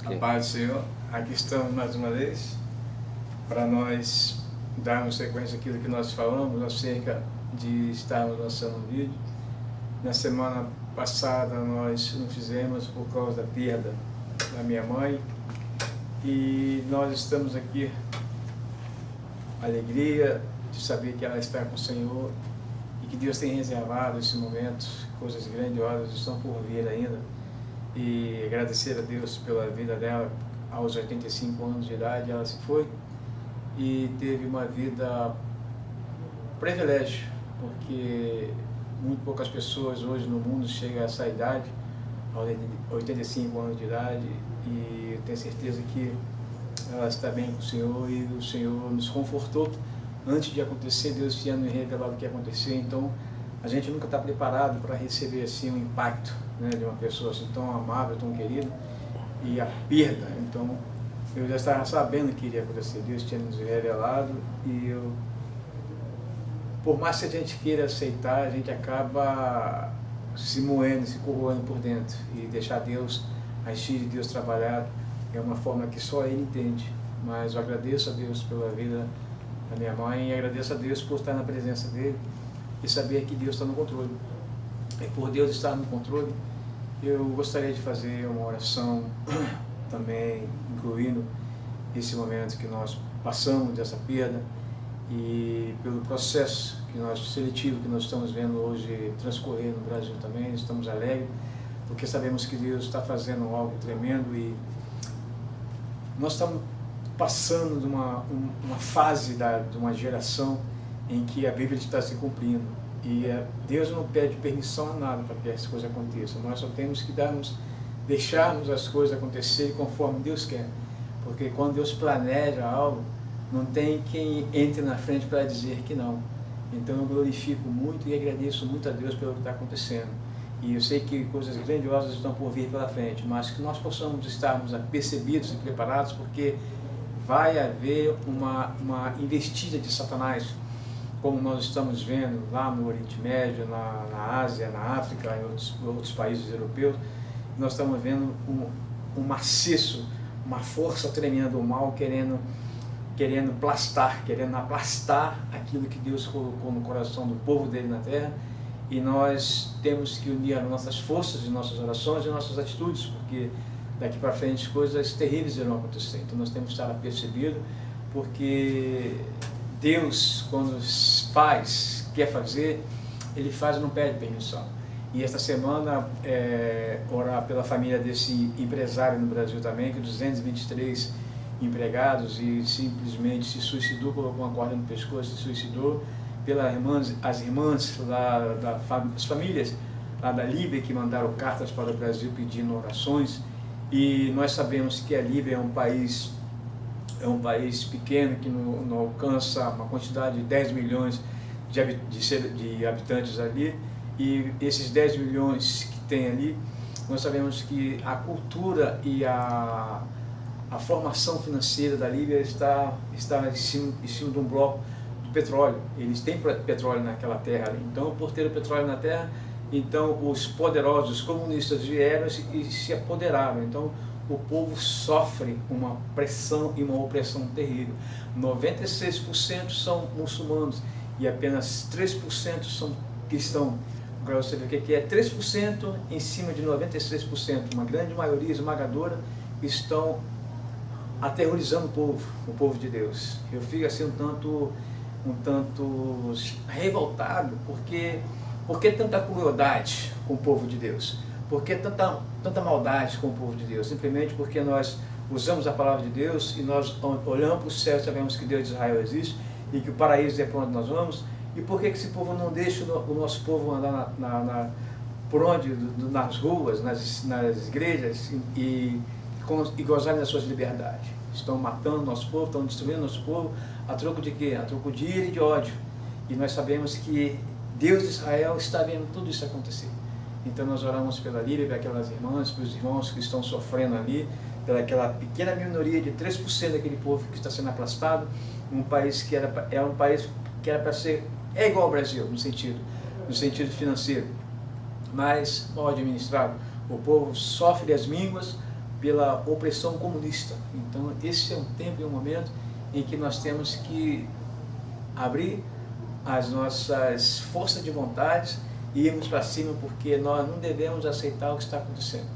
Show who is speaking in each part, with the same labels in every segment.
Speaker 1: A paz do Senhor, aqui estamos mais uma vez para nós darmos sequência àquilo que nós falamos acerca de estarmos lançando um vídeo. Na semana passada nós não fizemos por causa da perda da minha mãe e nós estamos aqui, alegria de saber que ela está com o Senhor e que Deus tem reservado esse momento, coisas grandiosas estão por vir ainda. E agradecer a Deus pela vida dela. Aos 85 anos de idade ela se foi e teve uma vida privilégio, porque muito poucas pessoas hoje no mundo chegam a essa idade, aos 85 anos de idade, e eu tenho certeza que ela está bem com o Senhor e o Senhor nos confortou. Antes de acontecer, Deus tinha nos revelado o que ia acontecer, então a gente nunca está preparado para receber assim um impacto, né, de uma pessoa assim tão amável, tão querida, e a perda. Então eu já estava sabendo que iria acontecer, Deus tinha nos revelado, e por mais que a gente queira aceitar, a gente acaba se moendo, se corroendo por dentro, e deixar Deus agir, Deus trabalhar, é uma forma que só Ele entende. Mas eu agradeço a Deus pela vida da minha mãe, e agradeço a Deus por estar na presença dEle e saber que Deus está no controle. E por Deus estar no controle, eu gostaria de fazer uma oração também, incluindo esse momento que nós passamos dessa perda e pelo processo seletivo que nós estamos vendo hoje transcorrer no Brasil também. Estamos alegres, porque sabemos que Deus está fazendo algo tremendo, e nós estamos passando de uma fase de uma geração em que a Bíblia está se cumprindo, e Deus não pede permissão a nada para que as coisas aconteçam. Nós só temos que deixarmos as coisas acontecerem conforme Deus quer, porque quando Deus planeja algo, não tem quem entre na frente para dizer que não. Então eu glorifico muito e agradeço muito a Deus pelo que está acontecendo, e eu sei que coisas grandiosas estão por vir pela frente, mas que nós possamos estarmos apercebidos e preparados, porque vai haver uma investida de Satanás, como nós estamos vendo lá no Oriente Médio, na Ásia, na África, em outros países europeus. Nós estamos vendo um maciço, uma força tremenda do mal querendo aplastar aquilo que Deus colocou no coração do povo dele na terra, e nós temos que unir as nossas forças e nossas orações e nossas atitudes, porque daqui para frente coisas terríveis irão acontecer. Então nós temos que estar apercebidos, porque Deus, quando quer fazer, Ele faz e não pede permissão. E esta semana, orar pela família desse empresário no Brasil também, que 223 empregados, e simplesmente se suicidou, colocou uma corda no pescoço, se suicidou, as irmãs as famílias lá da Líbia, que mandaram cartas para o Brasil pedindo orações. E nós sabemos que a Líbia é um país pequeno, que não alcança uma quantidade de 10 milhões de habitantes ali, e esses 10 milhões que tem ali, nós sabemos que a cultura e a formação financeira da Líbia está em cima de um bloco do petróleo. Eles têm petróleo naquela terra ali. Então, por ter o petróleo na terra, então os poderosos comunistas vieram e se apoderaram. Então o povo sofre uma pressão e uma opressão terrível. 96% são muçulmanos e apenas 3% são cristãos. Agora você vê o que é 3% em cima de 96%. Uma grande maioria esmagadora estão aterrorizando o povo de Deus. Eu fico assim um tanto revoltado, porque tanta crueldade com o povo de Deus? Por que tanta maldade com o povo de Deus? Simplesmente porque nós usamos a palavra de Deus e nós olhamos para o céu e sabemos que Deus de Israel existe e que o paraíso é para onde nós vamos. E por que esse povo não deixa o nosso povo andar por onde? Nas ruas, nas igrejas e gozar das suas liberdades? Estão matando nosso povo, estão destruindo nosso povo, a troco de quê? A troco de ira e de ódio. E nós sabemos que Deus de Israel está vendo tudo isso acontecer. Então nós oramos pela Líbia, pelas irmãs, pelos irmãos que estão sofrendo ali, pelaquela pequena minoria de 3% daquele povo que está sendo aplastado, um país que era para ser igual ao Brasil, no sentido financeiro, mas mal administrado. O povo sofre as mínguas, pela opressão comunista. Então esse é um tempo e um momento em que nós temos que abrir as nossas forças de vontade e irmos para cima, porque nós não devemos aceitar o que está acontecendo.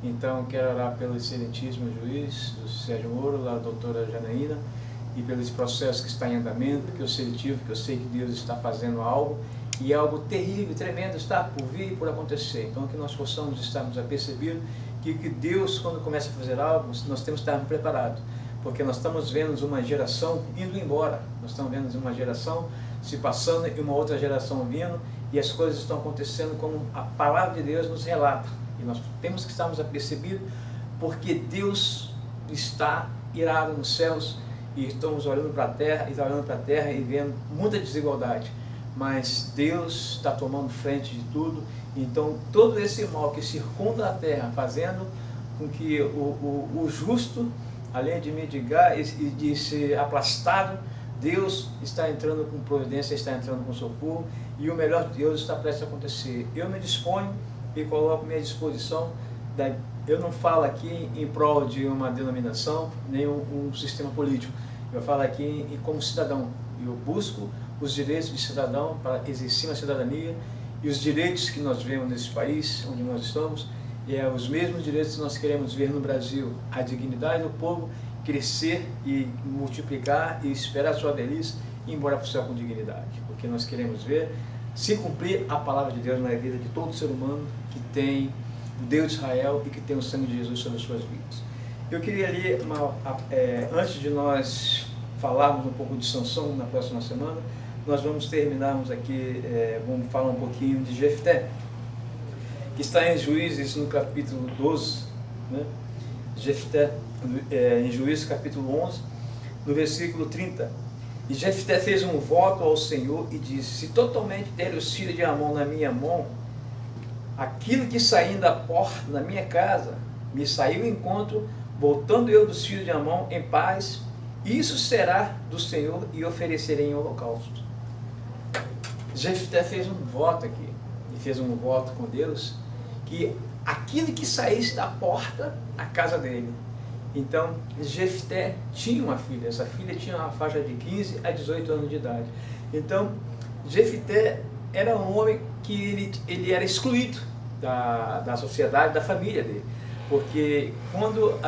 Speaker 1: Então quero orar pelo excelentíssimo juiz, do Sérgio Moro, da doutora Janaína, e pelos processos que está em andamento, porque eu seletivo, que eu sei que Deus está fazendo algo, e algo terrível, tremendo está por vir e por acontecer. Então que nós possamos estarmos apercebidos que Deus, quando começa a fazer algo, nós temos que estar preparados, porque nós estamos vendo uma geração indo embora, nós estamos vendo uma geração se passando e uma outra geração vindo, e as coisas estão acontecendo como a palavra de Deus nos relata, e nós temos que estarmos apercebidos, porque Deus está irado nos céus, e estamos olhando para a terra e vendo muita desigualdade, mas Deus está tomando frente de tudo. Então todo esse mal que circunda a terra, fazendo com que o justo, além de mendigar e de ser aplastado, Deus está entrando com providência, está entrando com socorro, e o melhor de Deus está prestes a acontecer. Eu me disponho e coloco minha disposição. Eu não falo aqui em prol de uma denominação, nem um sistema político. Eu falo aqui como cidadão. Eu busco os direitos de cidadão para exercer uma cidadania, e os direitos que nós vemos nesse país onde nós estamos, os mesmos direitos que nós queremos ver no Brasil. A dignidade do povo crescer e multiplicar e esperar a sua velhice e ir embora para o céu com dignidade. Porque nós queremos ver se cumprir a palavra de Deus na vida de todo ser humano que tem o Deus de Israel e que tem o sangue de Jesus sobre as suas vidas. Eu queria ler, antes de nós falarmos um pouco de Sansão na próxima semana, nós vamos terminarmos aqui, vamos falar um pouquinho de Jefté, que está em Juízes no capítulo 12, né? Jefté, em Juízes capítulo 11, no versículo 30. E Jefté fez um voto ao Senhor e disse: se totalmente der os filhos de Amon na minha mão, aquilo que saindo da porta da minha casa me saiu ao encontro, voltando eu dos filhos de Amon em paz, isso será do Senhor e oferecerei em holocausto. Jefté fez um voto aqui, e fez um voto com Deus, que aquilo que saísse da porta da casa dele. Então Jefté tinha uma filha, essa filha tinha uma faixa de 15 a 18 anos de idade. Então Jefté era um homem que ele era excluído da sociedade, da família dele, porque quando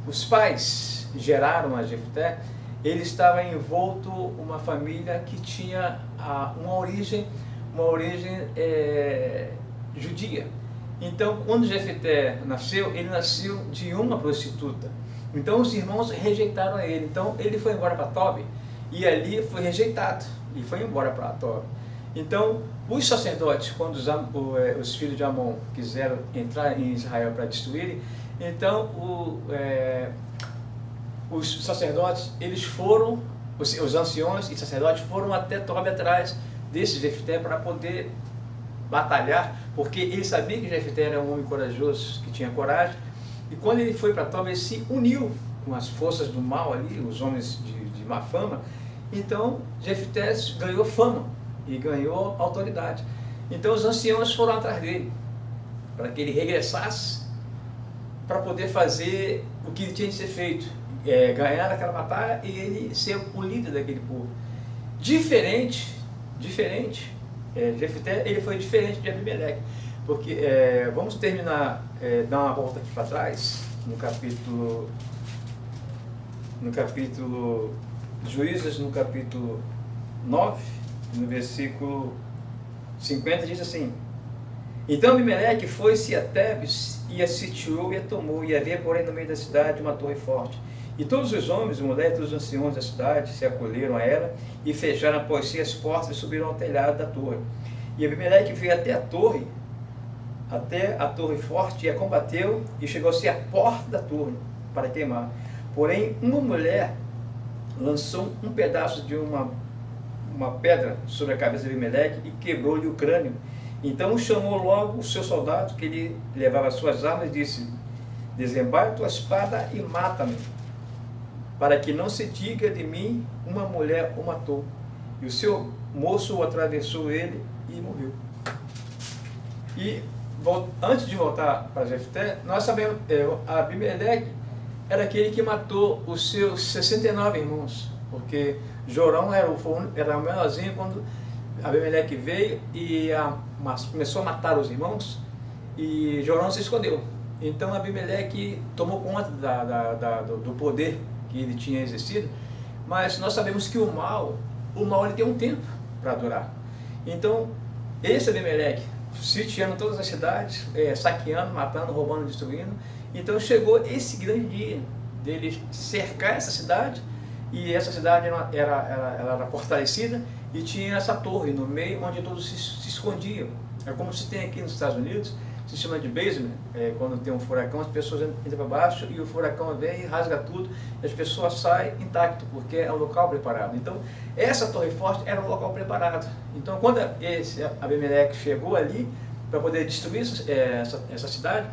Speaker 1: os pais geraram a Jefté, ele estava envolto uma família que tinha uma origem judia. Então, quando Jefté nasceu, ele nasceu de uma prostituta. Então, os irmãos rejeitaram ele. Então, ele foi embora para Tobi, e ali foi rejeitado, e foi embora para Tobi. Então, os sacerdotes, quando os filhos de Amon quiseram entrar em Israel para destruírem, então os sacerdotes, eles foram, os anciões e sacerdotes foram até Tobi atrás desse Jefté para poder batalhar, porque ele sabia que Jefté era um homem corajoso, que tinha coragem, e quando ele foi para Tobi, ele se uniu com as forças do mal ali, os homens de má fama. Então Jefté ganhou fama e ganhou autoridade. Então os anciãos foram atrás dele, para que ele regressasse, para poder fazer o que tinha de ser feito, ganhar aquela batalha e ele ser o líder daquele povo. Diferente, Jefté, ele foi diferente de Abimeleque, porque vamos terminar, dar uma volta aqui para trás, no capítulo Juízes, no capítulo 9, no versículo 50, diz assim: então Abimeleque foi-se a Tebes, e a sitiou e a tomou, e havia porém no meio da cidade uma torre forte. E todos os homens, mulheres, todos os anciãos da cidade se acolheram a ela, e fecharam após si as portas e subiram ao telhado da torre. E Abimeleque veio até a torre forte, e a combateu, e chegou-se à porta da torre para queimar. Porém, uma mulher lançou um pedaço de uma pedra sobre a cabeça de Abimeleque e quebrou-lhe o crânio. Então chamou logo o seu soldado, que ele levava as suas armas, e disse: desembaia tua espada e mata-me, para que não se diga de mim, uma mulher o matou. E o seu moço o atravessou ele e morreu. E antes de voltar para Jefté, nós sabemos, Abimeleque era aquele que matou os seus 69 irmãos, porque Jorão era o menorzinho quando Abimeleque veio e começou a matar os irmãos, e Jorão se escondeu. Então Abimeleque tomou conta do poder que ele tinha exercido, mas nós sabemos que o mal ele tem um tempo para durar. Então, esse Abimeleque, sitiando todas as cidades, saqueando, matando, roubando, destruindo. Então chegou esse grande dia dele cercar essa cidade, e essa cidade ela era fortalecida e tinha essa torre no meio onde todos se escondiam. É como se tem aqui nos Estados Unidos, se chama de basement, quando tem um furacão, as pessoas entram para baixo e o furacão vem e rasga tudo, e as pessoas saem intacto, porque é um local preparado. Então, essa torre forte era um local preparado. Então, quando esse Abimeleque chegou ali para poder destruir essa cidade,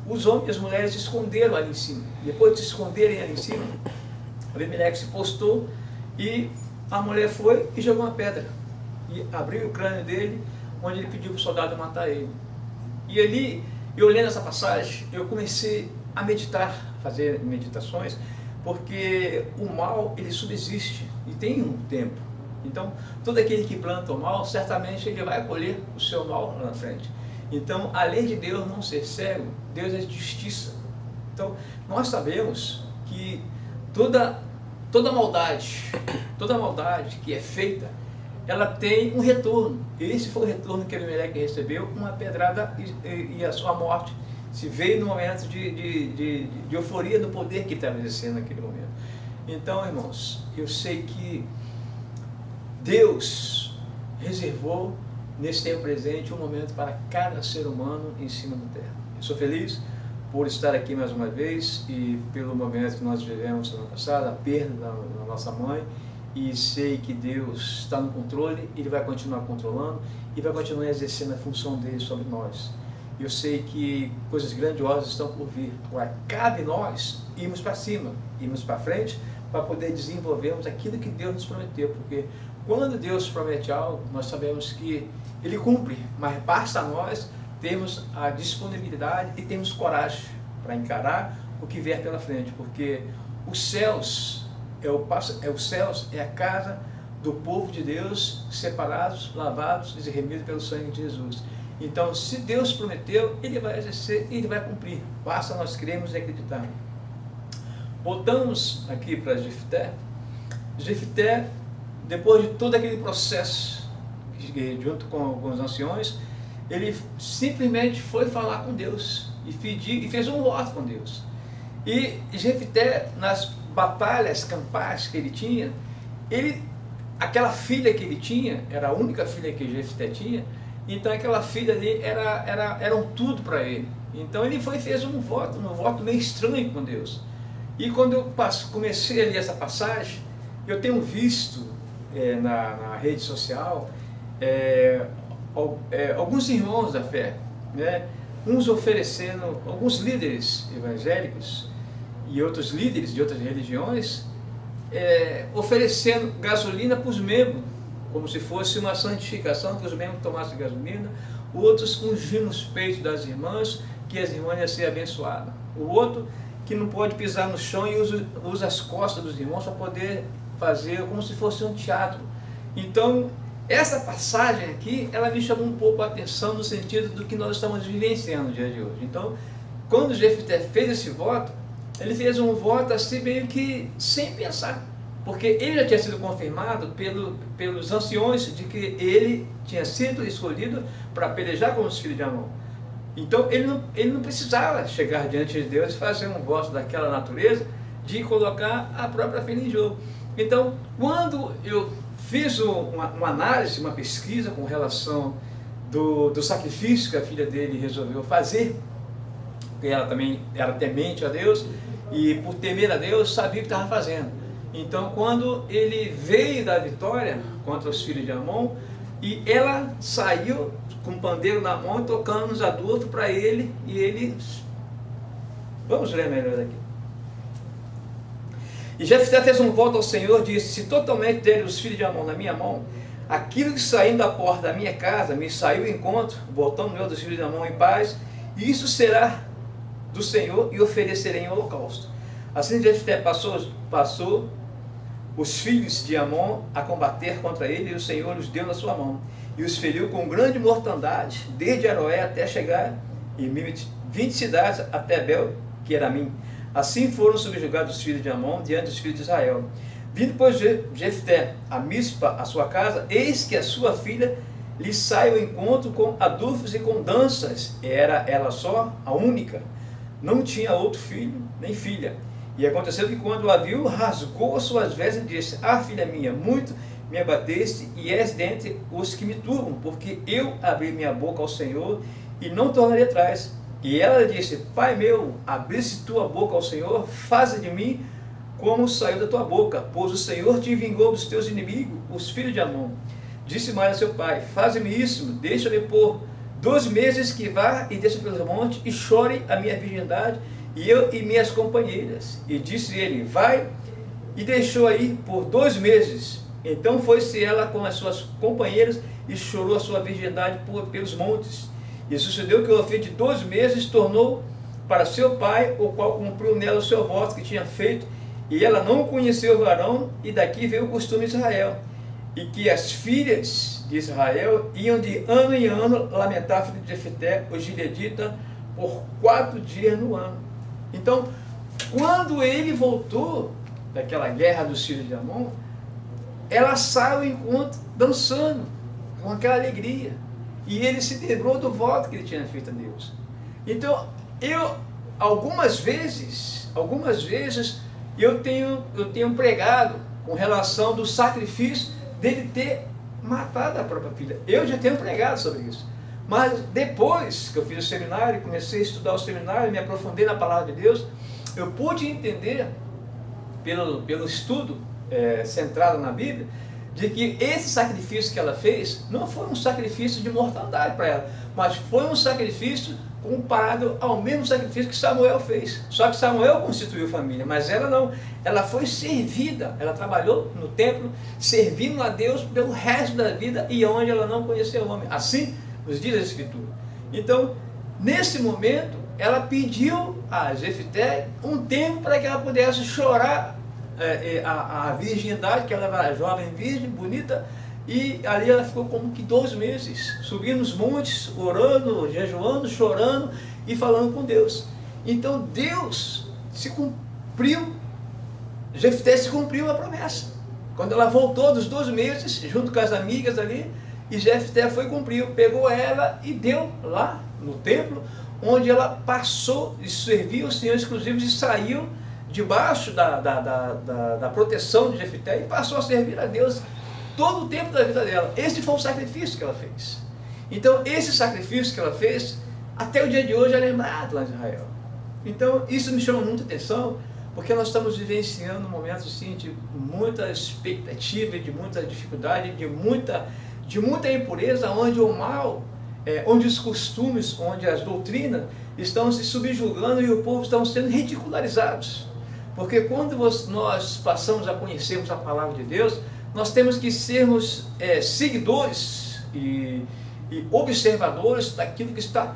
Speaker 1: os homens e as mulheres se esconderam ali em cima. Depois de se esconderem ali em cima, Abimeleque se postou e a mulher foi e jogou uma pedra e abriu o crânio dele, onde ele pediu para o soldado matar ele. E ali, eu lendo essa passagem, eu comecei a meditar, fazer meditações, porque o mal, ele subsiste e tem um tempo. Então, todo aquele que planta o mal, certamente ele vai colher o seu mal lá na frente. Então, além de Deus não ser cego, Deus é justiça. Então, nós sabemos que toda maldade que é feita, ela tem um retorno. Esse foi o retorno que Abimeleque recebeu, uma pedrada e a sua morte. Se veio no momento de euforia do poder que estava exercendo naquele momento. Então, irmãos, eu sei que Deus reservou nesse tempo presente um momento para cada ser humano em cima da terra. Eu sou feliz por estar aqui mais uma vez e pelo momento que nós vivemos semana passada, a perda da nossa mãe, e sei que Deus está no controle, Ele vai continuar controlando e vai continuar exercendo a função dele sobre nós. Eu sei que coisas grandiosas estão por vir. Agora, cabe nós irmos para cima, irmos para frente, para poder desenvolvermos aquilo que Deus nos prometeu, porque quando Deus promete algo, nós sabemos que Ele cumpre, mas basta nós termos a disponibilidade e termos coragem para encarar o que vier pela frente, porque os céus é a casa do povo de Deus, separados, lavados e remidos pelo sangue de Jesus. Então, se Deus prometeu, Ele vai exercer e Ele vai cumprir. Basta nós crermos e acreditar. Voltamos aqui para Jefté. Jefté, depois de todo aquele processo, junto com os anciões, ele simplesmente foi falar com Deus e fez um voto com Deus. E Jefté, nas batalhas campais que ele tinha, aquela filha que ele tinha, era a única filha que Jefté tinha, então aquela filha ali era um tudo para ele. Então ele fez um voto meio estranho com Deus. E quando eu comecei a ler essa passagem, eu tenho visto na rede social alguns irmãos da fé, né, uns oferecendo, alguns líderes evangélicos e outros líderes de outras religiões, oferecendo gasolina para os membros, como se fosse uma santificação, que os membros tomassem gasolina, outros ungindo os peitos das irmãs, que as irmãs iam ser abençoadas, o outro que não pode pisar no chão e usa as costas dos irmãos para poder fazer como se fosse um teatro. Então, essa passagem aqui, ela me chamou um pouco a atenção no sentido do que nós estamos vivenciando no dia de hoje. Então, quando Jefté fez esse voto, ele fez um voto assim meio que sem pensar, porque ele já tinha sido confirmado pelos anciões de que ele tinha sido escolhido para pelejar com os filhos de Amon. Então ele não precisava chegar diante de Deus e fazer um voto daquela natureza de colocar a própria filha em jogo. Então, quando eu fiz uma análise, uma pesquisa com relação do sacrifício que a filha dele resolveu fazer, porque ela também era temente a Deus, e por temer a Deus sabia o que estava fazendo. Então, quando ele veio da vitória contra os filhos de Amon, e ela saiu com o pandeiro na mão, tocando os adultos para ele, e ele... Vamos ler melhor aqui. E Jefté fez um voto ao Senhor, disse: se totalmente der os filhos de Amon na minha mão, aquilo que saindo da porta da minha casa me saiu ao encontro, voltando eu dos filhos de Amon em paz, e isso será do Senhor e oferecerei em holocausto. Assim Jefté passou os filhos de Amon a combater contra ele, e o Senhor os deu na sua mão, e os feriu com grande mortandade, desde Aroé até chegar em 20 cidades até Bel, que era mim. Assim foram subjugados os filhos de Amon diante dos filhos de Israel. Vindo, pois, Jefté a Mispa, a sua casa, eis que a sua filha lhe sai ao encontro com adufes e com danças. Era ela só, a única. Não tinha outro filho, nem filha. E aconteceu que quando a viu, rasgou as suas vestes e disse: Ah, filha minha, muito me abateste, e és dentre os que me turbam, porque eu abri minha boca ao Senhor, e não tornarei atrás. E ela disse: Pai meu, abriste tua boca ao Senhor, faze de mim como saiu da tua boca, pois o Senhor te vingou dos teus inimigos, os filhos de Amon. Disse mais a seu pai: Faze-me isso, deixa-me por 2 meses que vá e desça pelos montes, e chore a minha virgindade, e eu e minhas companheiras. E disse ele: Vai, e deixou aí por 2 meses. Então foi-se ela com as suas companheiras, e chorou a sua virgindade pelos montes. E sucedeu que ao fim de 2 meses tornou para seu pai, o qual cumpriu nela o seu voto que tinha feito, e ela não conheceu o varão, e daqui veio o costume de Israel, e que as filhas de Israel iam de ano em ano lamentar a filha de Jefté, o gileadita, por 4 dias no ano. Então, quando ele voltou daquela guerra dos filhos de Amon, ela saiu ao encontro dançando, com aquela alegria, e ele se lembrou do voto que ele tinha feito a Deus. Então, algumas vezes, eu tenho pregado com relação do sacrifício dele ter matado a própria filha. Eu já tenho pregado sobre isso. Mas depois que eu fiz o seminário, comecei a estudar o seminário, me aprofundei na palavra de Deus, eu pude entender, pelo estudo centrado na Bíblia, de que esse sacrifício que ela fez não foi um sacrifício de mortandade para ela, mas foi um sacrifício comparado ao mesmo sacrifício que Samuel fez. Só que Samuel constituiu família, mas ela não. Ela foi servida, ela trabalhou no templo, servindo a Deus pelo resto da vida, e onde ela não conheceu o homem. Assim nos diz a Escritura. Então, nesse momento, ela pediu a Jefté um tempo para que ela pudesse chorar a virgindade, que ela era jovem, virgem, bonita, e ali ela ficou como que 2 meses, subindo os montes, orando, jejuando, chorando e falando com Deus. Então Deus se cumpriu, Jefté se cumpriu a promessa. Quando ela voltou dos 2 meses, junto com as amigas ali, e Jefté foi cumprir, pegou ela e deu lá no templo, onde ela passou e serviu o Senhor exclusivo, e saiu debaixo da proteção de Jefté e passou a servir a Deus todo o tempo da vida dela. Esse foi o sacrifício que ela fez. Então, esse sacrifício que ela fez, até o dia de hoje é lembrado lá em Israel. Então, isso me chama muita atenção, porque nós estamos vivenciando um momento assim, de muita expectativa, de muita dificuldade, de muita impureza, onde o mal, onde os costumes, onde as doutrinas estão se subjugando e o povo estão sendo ridicularizados. Porque quando nós passamos a conhecermos a palavra de Deus, nós temos que sermos seguidores e observadores daquilo que está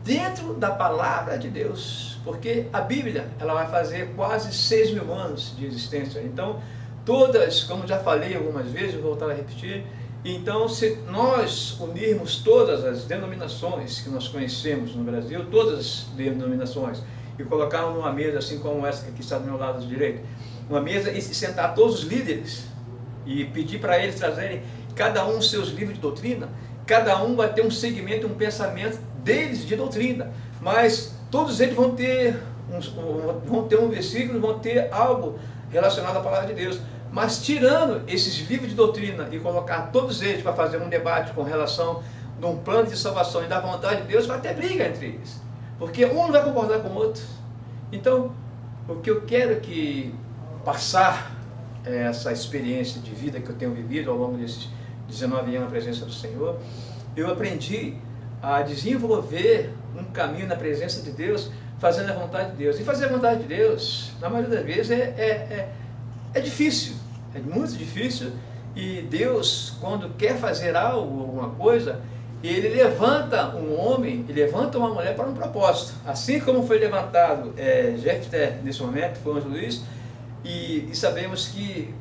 Speaker 1: dentro da palavra de Deus. Porque a Bíblia, ela vai fazer quase 6.000 anos de existência. Então, todas, como já falei algumas vezes, vou voltar a repetir, então se nós unirmos todas as denominações que nós conhecemos no Brasil, todas as denominações, e colocarmos numa mesa, assim como essa que está do meu lado direito, uma mesa, e sentar todos os líderes, e pedir para eles trazerem cada um os seus livros de doutrina, cada um vai ter um segmento, um pensamento deles de doutrina, mas todos eles vão ter um versículo, vão ter algo relacionado à palavra de Deus. Mas tirando esses livros de doutrina e colocar todos eles para fazer um debate com relação a um plano de salvação e da vontade de Deus, vai ter briga entre eles, porque um não vai concordar com o outro. Então, o que eu quero que passar essa experiência de vida que eu tenho vivido ao longo desses 19 anos na presença do Senhor, eu aprendi a desenvolver um caminho na presença de Deus, fazendo a vontade de Deus. E fazer a vontade de Deus, na maioria das vezes, é difícil, é muito difícil, E Deus, quando quer fazer algo, alguma coisa, Ele levanta um homem, Ele levanta uma mulher para um propósito. Assim como foi levantado Jefté nesse momento, foi um juiz, e sabemos que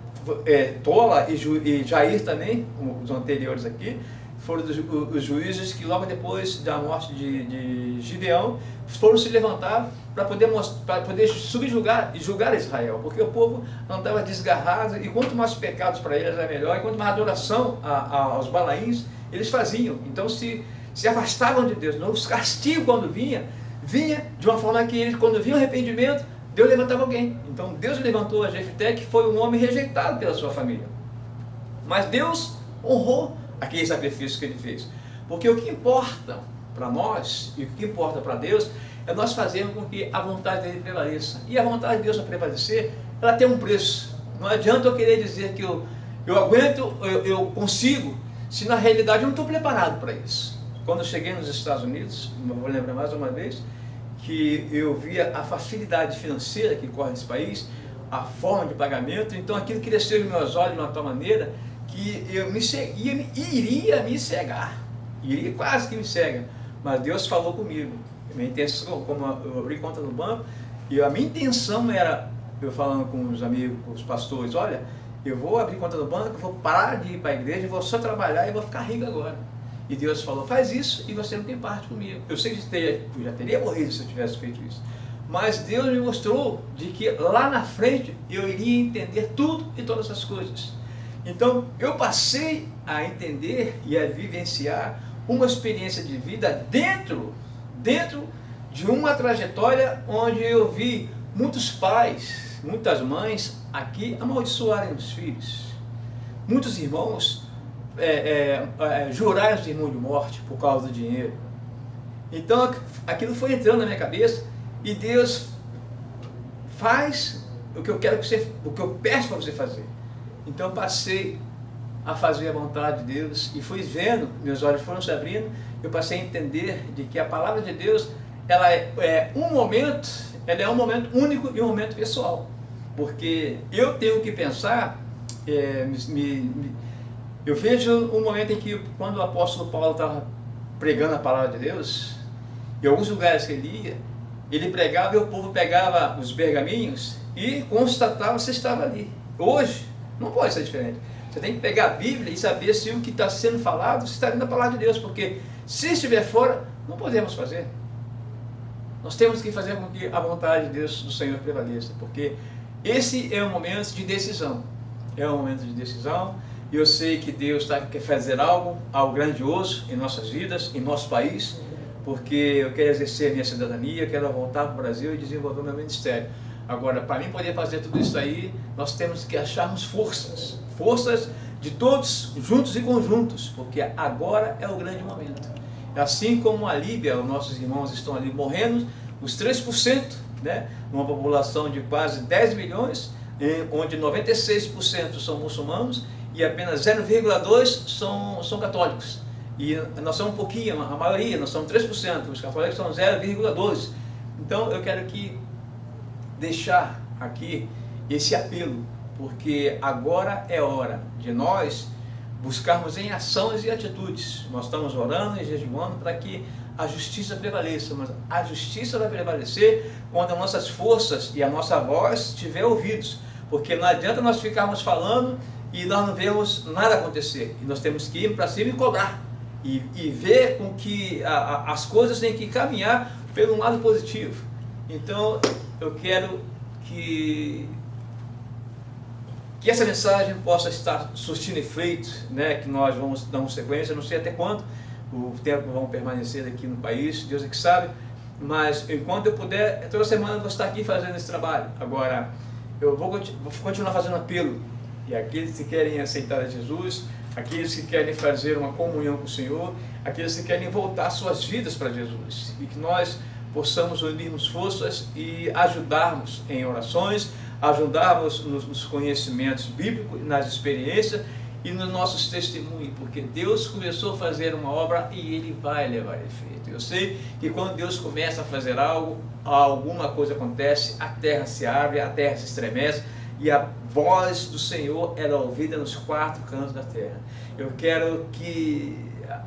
Speaker 1: Tola e Jair também, os anteriores aqui, foram os juízes que logo depois da morte de Gideão foram se levantar para poder subjugar e julgar Israel, porque o povo andava desgarrado, e quanto mais pecados para eles era melhor, e quanto mais adoração aos Balaíns eles faziam. Então se afastavam de Deus. Os castigos, quando vinha de uma forma que eles, quando vinha o arrependimento, Deus levantava alguém. Então Deus levantou a Jefté, que foi um homem rejeitado pela sua família, mas Deus honrou aquele sacrifício que ele fez, porque o que importa para nós e o que importa para Deus é nós fazermos com que a vontade dele prevaleça. E a vontade de Deus a prevalecer, ela tem um preço. Não adianta eu querer dizer que eu aguento, eu consigo, se na realidade eu não estou preparado para isso. Quando eu cheguei nos Estados Unidos, vou lembrar mais uma vez, que eu via a facilidade financeira que corre nesse país, a forma de pagamento, então aquilo cresceu nos meus olhos de uma tal maneira que eu iria me cegar, iria quase que me cega, mas Deus falou comigo. Minha intenção, como eu abri conta no banco, e a minha intenção era, eu falando com os amigos, com os pastores, olha, eu vou abrir conta no banco, vou parar de ir para a igreja, vou só trabalhar e vou ficar rico agora. E Deus falou, faz isso e você não tem parte comigo. Eu sei que eu já teria morrido se eu tivesse feito isso, mas Deus me mostrou de que lá na frente eu iria entender tudo e todas as coisas. Então eu passei a entender e a vivenciar uma experiência de vida dentro de uma trajetória onde eu vi muitos pais, muitas mães aqui amaldiçoarem os filhos, muitos irmãos jurarem os irmãos de morte por causa do dinheiro. Então aquilo foi entrando na minha cabeça, e Deus faz o que eu quero que você, o que eu peço para você fazer. Então eu passei a fazer a vontade de Deus e fui vendo, meus olhos foram se abrindo, eu passei a entender de que a palavra de Deus, ela é um momento único e um momento pessoal, porque eu tenho que pensar, eu vejo um momento em que quando o apóstolo Paulo estava pregando a palavra de Deus, em alguns lugares que ele ia, ele pregava e o povo pegava os pergaminhos e constatava se estava ali. Hoje não pode ser diferente. Você tem que pegar a Bíblia e saber se o que está sendo falado está dentro da palavra de Deus, porque se estiver fora, não podemos fazer. Nós temos que fazer com que a vontade de Deus, do Senhor, prevaleça, porque esse é um momento de decisão. É um momento de decisão, e eu sei que Deus quer fazer algo grandioso em nossas vidas, em nosso país, porque eu quero exercer a minha cidadania, eu quero voltar para o Brasil e desenvolver o meu ministério. Agora, para mim poder fazer tudo isso aí, nós temos que acharmos forças de todos, juntos e conjuntos, porque agora é o grande momento. Assim como a Líbia, os nossos irmãos estão ali morrendo, os 3%, né, numa população de quase 10 milhões, onde 96% são muçulmanos e apenas 0,2% são católicos. E nós somos um pouquinho, a maioria, nós somos 3%, os católicos são 0,2%. Então eu quero deixar aqui esse apelo, porque agora é hora de nós buscarmos em ações e atitudes. Nós estamos orando e jejuando para que a justiça prevaleça, mas a justiça vai prevalecer quando as nossas forças e a nossa voz tiver ouvidos, porque não adianta nós ficarmos falando e nós não vemos nada acontecer, e nós temos que ir para cima e cobrar, e ver com que as coisas têm que caminhar pelo lado positivo. Então eu quero que essa mensagem possa estar surtindo efeito, né, que nós vamos dar uma sequência, não sei até quando o tempo vão permanecer aqui no país, Deus é que sabe, mas enquanto eu puder, toda semana eu vou estar aqui fazendo esse trabalho. Agora, eu vou continuar fazendo apelo, e aqueles que querem aceitar a Jesus, aqueles que querem fazer uma comunhão com o Senhor, aqueles que querem voltar suas vidas para Jesus, e que nós possamos unirmos forças e ajudarmos em orações, ajudarmos nos conhecimentos bíblicos, nas experiências e nos nossos testemunhos, porque Deus começou a fazer uma obra e Ele vai levar efeito. Eu sei que quando Deus começa a fazer algo, alguma coisa acontece, a terra se abre, a terra se estremece, e a voz do Senhor era ouvida nos 4 cantos da terra. Eu quero que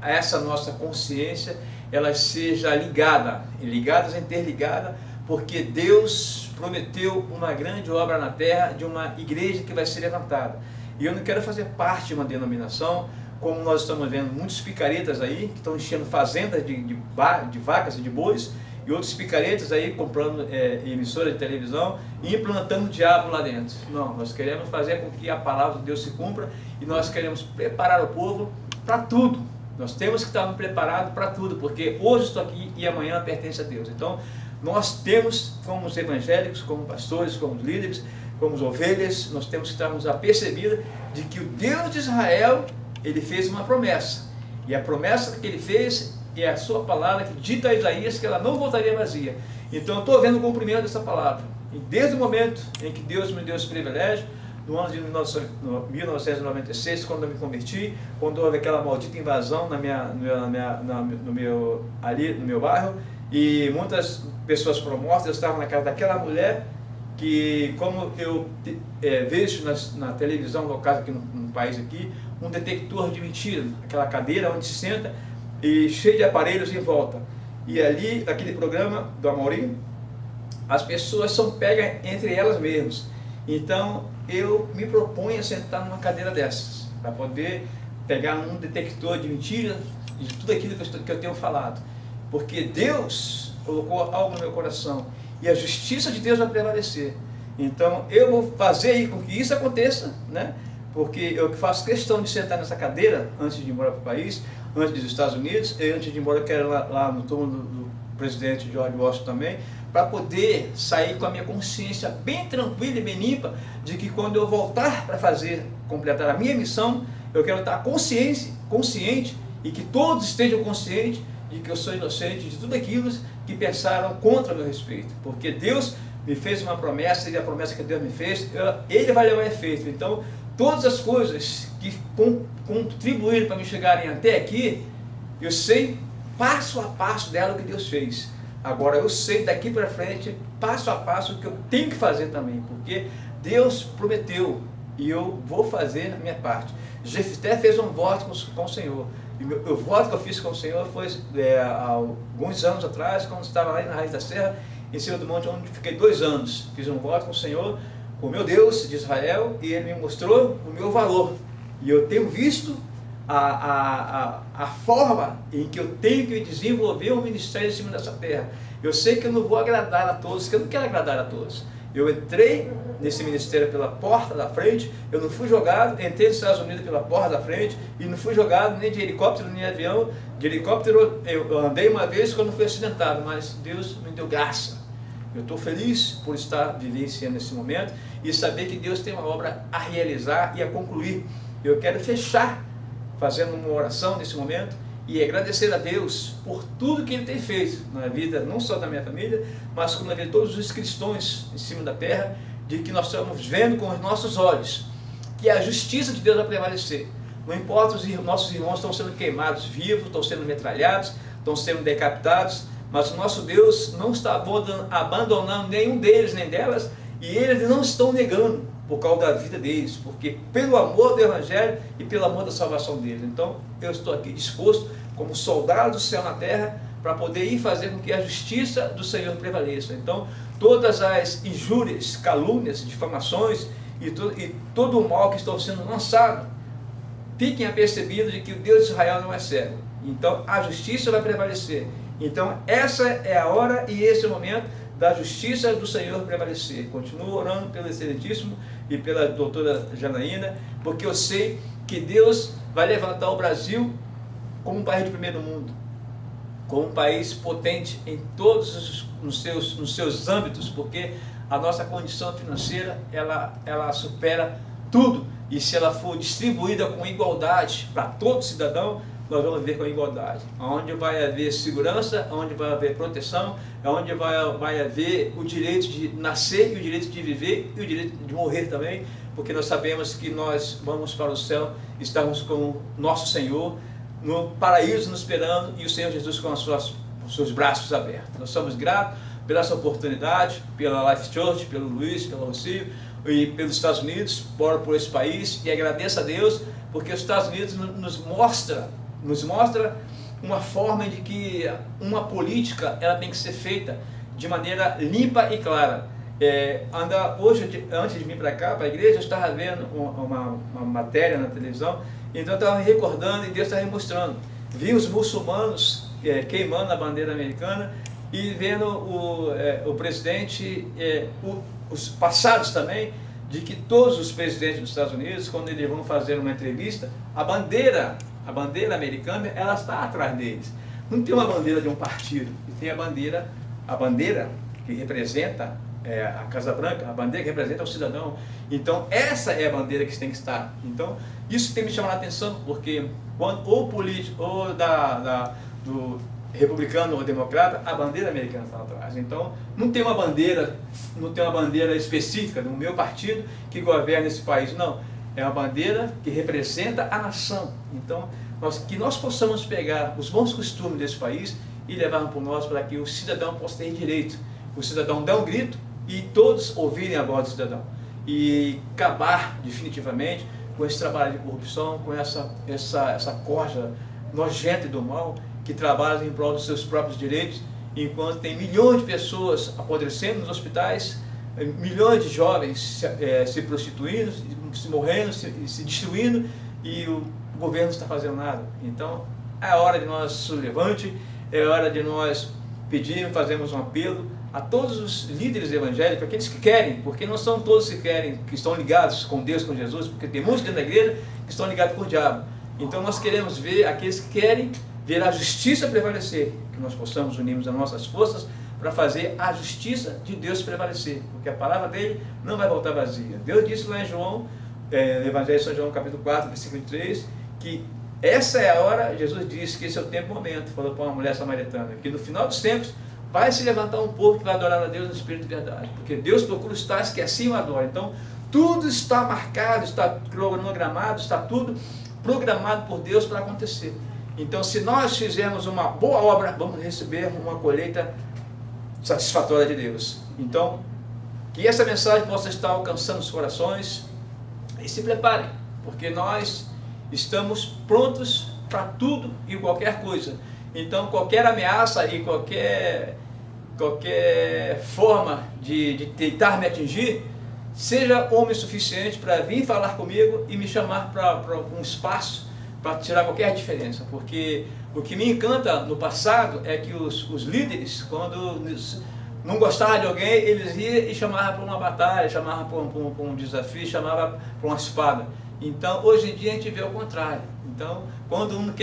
Speaker 1: essa nossa consciência ela seja ligada, interligada, porque Deus prometeu uma grande obra na terra, de uma igreja que vai ser levantada. E eu não quero fazer parte de uma denominação, como nós estamos vendo muitos picaretas aí, que estão enchendo fazendas de vacas e de bois, e outros picaretas aí comprando emissoras de televisão e implantando o diabo lá dentro. Não, nós queremos fazer com que a palavra de Deus se cumpra, e nós queremos preparar o povo para tudo. Nós temos que estar preparados para tudo, porque hoje estou aqui e amanhã pertence a Deus. Então, nós temos, como os evangélicos, como pastores, como líderes, como ovelhas, nós temos que estarmos apercebidos de que o Deus de Israel, ele fez uma promessa. E a promessa que ele fez é a sua palavra, que dita a Isaías que ela não voltaria vazia. Então, eu estou vendo o cumprimento dessa palavra. E desde o momento em que Deus me deu esse privilégio, no ano de 1996, quando eu me converti, quando houve aquela maldita invasão ali no meu bairro, e muitas pessoas foram mortas. Eu estava na casa daquela mulher que, como eu vejo na televisão local aqui no país aqui, um detector de mentira, aquela cadeira onde se senta e cheio de aparelhos em volta. E ali, naquele programa do Amorim, as pessoas são pegas entre elas mesmas. Então, eu me proponho a sentar numa cadeira dessas, para poder pegar um detector de mentira, de tudo aquilo que eu tenho falado. Porque Deus colocou algo no meu coração, e a justiça de Deus vai prevalecer. Então, eu vou fazer com que isso aconteça, né? Porque eu faço questão de sentar nessa cadeira, antes de ir embora para o país, antes dos Estados Unidos, e antes de ir embora eu quero lá no túmulo do presidente George Washington também, para poder sair com a minha consciência bem tranquila e bem limpa, de que quando eu voltar para completar a minha missão, eu quero estar consciente, e que todos estejam conscientes de que eu sou inocente de tudo aquilo que pensaram contra o meu respeito. Porque Deus me fez uma promessa, e a promessa que Deus me fez, Ele vai levar efeito. Então, todas as coisas que contribuíram para me chegarem até aqui, eu sei passo a passo dela o que Deus fez. Agora eu sei daqui para frente, passo a passo, o que eu tenho que fazer também, porque Deus prometeu e eu vou fazer a minha parte. Jefté fez um voto com o Senhor. E o voto que eu fiz com o Senhor foi há alguns anos atrás, quando estava lá na Raiz da Serra, em cima do monte, onde fiquei 2 anos. Fiz um voto com o Senhor, com o meu Deus de Israel, e Ele me mostrou o meu valor. E eu tenho visto a forma em que eu tenho que desenvolver um ministério em cima dessa terra. Eu sei que eu não vou agradar a todos, que eu não quero agradar a todos. Eu entrei nesse ministério pela porta da frente, eu não fui jogado, entrei nos Estados Unidos pela porta da frente, e não fui jogado nem de helicóptero, nem de avião. De helicóptero eu andei uma vez quando fui acidentado, mas Deus me deu graça. Eu estou feliz por estar vivenciando esse momento, e saber que Deus tem uma obra a realizar e a concluir. Eu quero fechar fazendo uma oração nesse momento e agradecer a Deus por tudo que Ele tem feito na vida, não só da minha família, mas como na vida de todos os cristãos em cima da terra, de que nós estamos vendo com os nossos olhos que a justiça de Deus vai prevalecer. Não importa os nossos irmãos estão sendo queimados vivos, estão sendo metralhados, estão sendo decapitados, mas o nosso Deus não está abandonando nenhum deles nem delas, e eles não estão negando por causa da vida deles, porque pelo amor do Evangelho e pelo amor da salvação deles. Então, eu estou aqui disposto, como soldado do céu na terra, para poder ir fazer com que a justiça do Senhor prevaleça. Então, todas as injúrias, calúnias, difamações e todo o mal que estão sendo lançado, fiquem apercebidos de que o Deus de Israel não é cego. Então, a justiça vai prevalecer. Então, essa é a hora e esse é o momento da justiça do Senhor prevalecer. Continuo orando pelo Excelentíssimo e pela doutora Janaína, porque eu sei que Deus vai levantar o Brasil como um país de primeiro mundo, como um país potente em todos os seus âmbitos, porque a nossa condição financeira ela supera tudo, e se ela for distribuída com igualdade para todo cidadão, nós vamos viver com igualdade, onde vai haver segurança, onde vai haver proteção, onde vai haver o direito de nascer, e o direito de viver, e o direito de morrer também, porque nós sabemos que nós vamos para o céu, estamos com o nosso Senhor, no paraíso nos esperando, e o Senhor Jesus com os seus braços abertos. Nós somos gratos pela essa oportunidade, pela Life Church, pelo Luiz, pelo Rocio e pelos Estados Unidos, por esse país, e agradeço a Deus, porque os Estados Unidos nos mostra uma forma de que uma política ela tem que ser feita de maneira limpa e clara. Hoje, antes de vir para cá, para a igreja, eu estava vendo uma matéria na televisão, então eu estava recordando e Deus estava me mostrando. Vi os muçulmanos queimando a bandeira americana e vendo o presidente, os passados também, de que todos os presidentes dos Estados Unidos, quando eles vão fazer uma entrevista, a bandeira americana, ela está atrás deles. Não tem uma bandeira de um partido, tem a bandeira que representa a Casa Branca, a bandeira que representa o cidadão. Então essa é a bandeira que tem que estar. Então isso tem me chamado a atenção, porque quando o político ou do republicano ou democrata, a bandeira americana está atrás. Então não tem uma bandeira específica do meu partido que governa esse país, não. É uma bandeira que representa a nação. Então que nós possamos pegar os bons costumes desse país e levar por nós, para que o cidadão possa ter direito. O cidadão dá um grito e todos ouvirem a voz do cidadão. E acabar definitivamente com esse trabalho de corrupção, com essa corja nojenta e do mal, que trabalha em prol dos seus próprios direitos, enquanto tem milhões de pessoas apodrecendo nos hospitais, milhões de jovens se prostituindo, se morrendo, se destruindo, e o governo não está fazendo nada. Então é hora de nós se levante, é hora de nós pedirmos, fazermos um apelo a todos os líderes evangélicos, aqueles que querem, porque não são todos que querem, que estão ligados com Deus, com Jesus, porque tem muitos dentro da igreja que estão ligados com o diabo. Então nós queremos ver aqueles que querem ver a justiça prevalecer, que nós possamos unirmos as nossas forças para fazer a justiça de Deus prevalecer, porque a palavra dele não vai voltar vazia. Deus disse lá em João, no Evangelho de São João, capítulo 4, versículo 3, que essa é a hora, Jesus disse que esse é o tempo e o momento, falou para uma mulher samaritana, que no final dos tempos vai se levantar um povo que vai adorar a Deus no Espírito de verdade, porque Deus procura os tais que assim o adoram. Então tudo está marcado, está cronogramado, está tudo programado por Deus para acontecer. Então, se nós fizermos uma boa obra, vamos receber uma colheita satisfatória de Deus. Então, que essa mensagem possa estar alcançando os corações, e se preparem, porque nós estamos prontos para tudo e qualquer coisa. Então, qualquer ameaça e qualquer forma de tentar me atingir, seja homem suficiente para vir falar comigo e me chamar para um espaço para tirar qualquer diferença, porque o que me encanta no passado é que os líderes, quando não gostavam de alguém, eles iam e chamavam para uma batalha, chamavam para um desafio, chamavam para uma espada. Então, hoje em dia a gente vê o contrário. Então, quando um não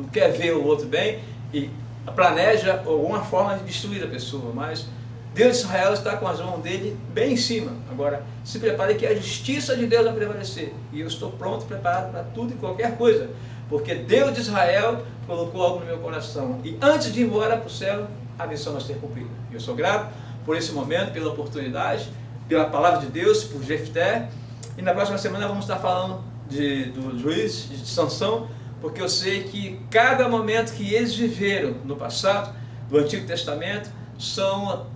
Speaker 1: quer ver o outro bem, e planeja alguma forma de destruir a pessoa, mas Deus de Israel está com as mãos dele bem em cima. Agora, se prepare que a justiça de Deus vai prevalecer. E eu estou pronto, preparado para tudo e qualquer coisa. Porque Deus de Israel colocou algo no meu coração. E antes de ir embora para o céu, a missão vai ser cumprida. Eu sou grato por esse momento, pela oportunidade, pela palavra de Deus, por Jefté. E na próxima semana vamos estar falando do juiz, de Sansão, porque eu sei que cada momento que eles viveram no passado, do Antigo Testamento, são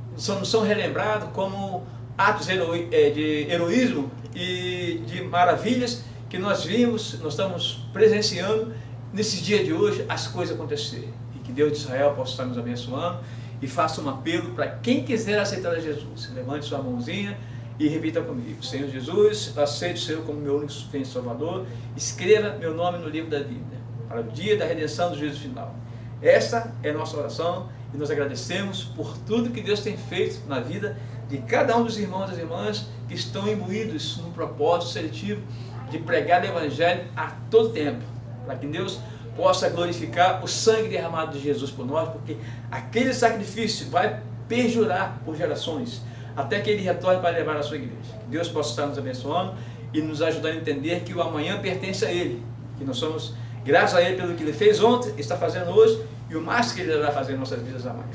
Speaker 1: relembrados como atos de heroísmo e de maravilhas que nós vimos, nós estamos presenciando nesse dia de hoje as coisas acontecerem. E que Deus de Israel possa estar nos abençoando e faça um apelo para quem quiser aceitar a Jesus. Levante sua mãozinha e repita comigo: Senhor Jesus, aceito o Senhor como meu único suficiente Salvador, escreva meu nome no livro da vida, para o dia da redenção do juízo final. Essa é a nossa oração e nós agradecemos por tudo que Deus tem feito na vida de cada um dos irmãos e das irmãs que estão imbuídos num propósito seletivo de pregar o Evangelho a todo tempo, para que Deus possa glorificar o sangue derramado de Jesus por nós, porque aquele sacrifício vai perdurar por gerações, até que Ele retorne para levar a sua igreja. Que Deus possa estar nos abençoando e nos ajudando a entender que o amanhã pertence a Ele, que nós somos graças a Ele pelo que Ele fez ontem, está fazendo hoje, e o mais que Ele vai fazer em nossas vidas amanhã.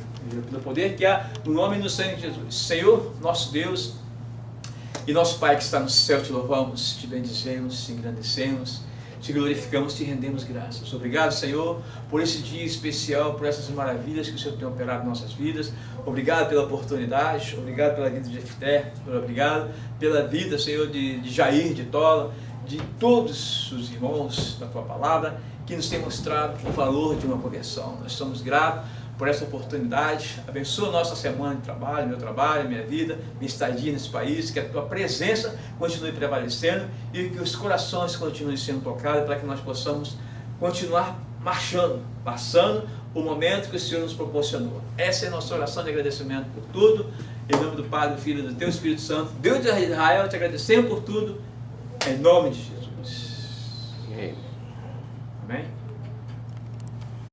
Speaker 1: Pelo poder que há no nome e no sangue de Jesus. Senhor, nosso Deus e nosso Pai que está no céu, te louvamos, te bendizemos, te engrandecemos, te glorificamos, te rendemos graças. Obrigado, Senhor, por esse dia especial, por essas maravilhas que o Senhor tem operado em nossas vidas. Obrigado pela oportunidade, obrigado pela vida de Jefté, obrigado pela vida, Senhor, de Jair, de Tola, de todos os irmãos da Tua Palavra, que nos tem mostrado o valor de uma conversão. Nós somos gratos por essa oportunidade. Abençoa a nossa semana de trabalho, meu trabalho, minha vida, minha estadia nesse país, que a Tua presença continue prevalecendo e que os corações continuem sendo tocados para que nós possamos continuar marchando, passando o momento que o Senhor nos proporcionou. Essa é a nossa oração de agradecimento por tudo. Em nome do Pai, do Filho e do Teu Espírito Santo, Deus de Israel, te agradecemos por tudo, em nome de Jesus. Amém.